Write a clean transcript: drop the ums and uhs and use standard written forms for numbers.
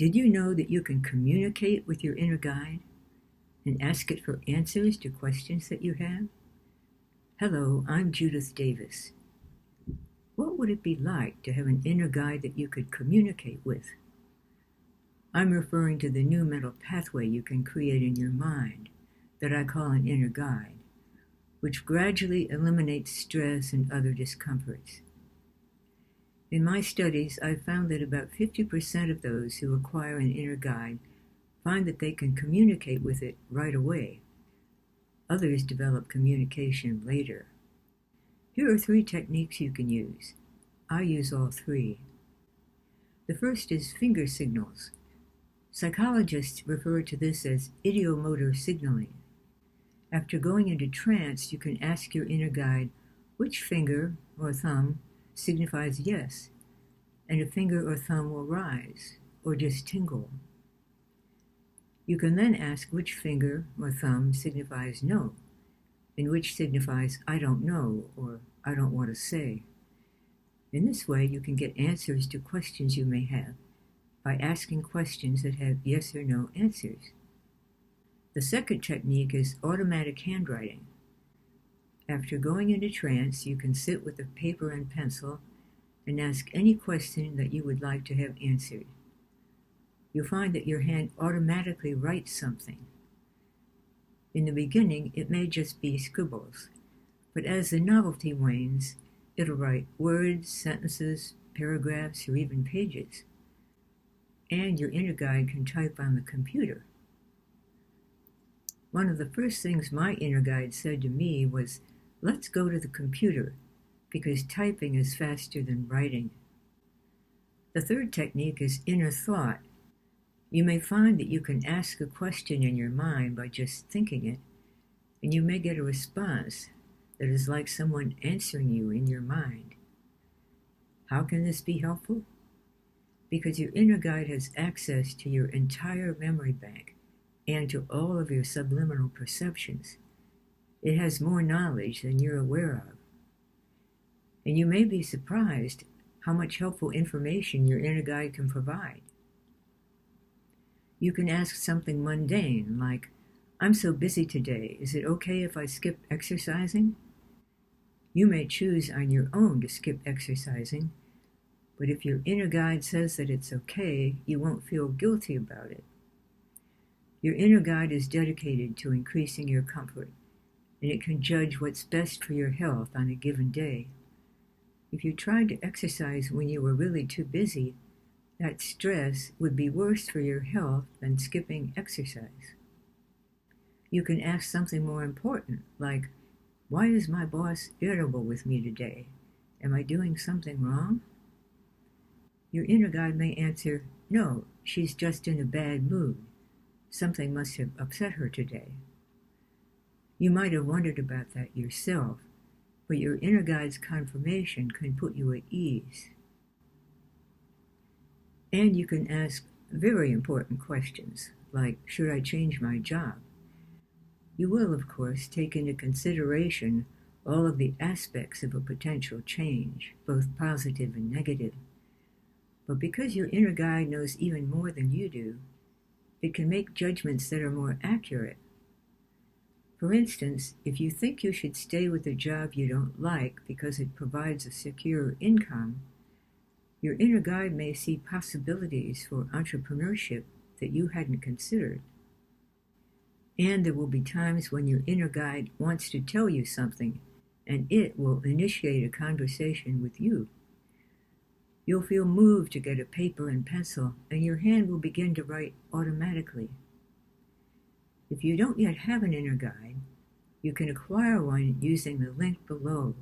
Did you know that you can communicate with your inner guide and ask it for answers to questions that you have? Hello, I'm Judith Davis. What would it be like to have an inner guide that you could communicate with? I'm referring to the new mental pathway you can create in your mind that I call an inner guide, which gradually eliminates stress and other discomforts. In my studies, I've found that about 50% of those who acquire an inner guide find that they can communicate with it right away. Others develop communication later. Here are 3 techniques you can use. I use all 3. The first is finger signals. Psychologists refer to this as ideomotor signaling. After going into trance, you can ask your inner guide which finger or thumb signifies yes, and a finger or thumb will rise or just tingle. You can then ask which finger or thumb signifies no, and which signifies I don't know or I don't want to say. In this way, you can get answers to questions you may have by asking questions that have yes or no answers. The second technique is automatic handwriting. After going into trance, you can sit with a paper and pencil and ask any question that you would like to have answered. You'll find that your hand automatically writes something. In the beginning, it may just be scribbles, but as the novelty wanes, it'll write words, sentences, paragraphs, or even pages. And your inner guide can type on the computer. One of the first things my inner guide said to me was, "Let's go to the computer, because typing is faster than writing." The third technique is inner thought. You may find that you can ask a question in your mind by just thinking it, and you may get a response that is like someone answering you in your mind. How can this be helpful? Because your inner guide has access to your entire memory bank and to all of your subliminal perceptions. It has more knowledge than you're aware of. And you may be surprised how much helpful information your inner guide can provide. You can ask something mundane like, "I'm so busy today, is it okay if I skip exercising?" You may choose on your own to skip exercising, but if your inner guide says that it's okay, you won't feel guilty about it. Your inner guide is dedicated to increasing your comfort, and it can judge what's best for your health on a given day. If you tried to exercise when you were really too busy, that stress would be worse for your health than skipping exercise. You can ask something more important, like, "Why is my boss irritable with me today? Am I doing something wrong?" Your inner guide may answer, "No, she's just in a bad mood. Something must have upset her today." You might have wondered about that yourself, but your inner guide's confirmation can put you at ease. And you can ask very important questions, like, "Should I change my job?" You will, of course, take into consideration all of the aspects of a potential change, both positive and negative. But because your inner guide knows even more than you do, it can make judgments that are more accurate. For instance, if you think you should stay with a job you don't like because it provides a secure income, your inner guide may see possibilities for entrepreneurship that you hadn't considered. And there will be times when your inner guide wants to tell you something, and it will initiate a conversation with you. You'll feel moved to get a paper and pencil, and your hand will begin to write automatically. If you don't yet have an inner guide, you can acquire one using the link below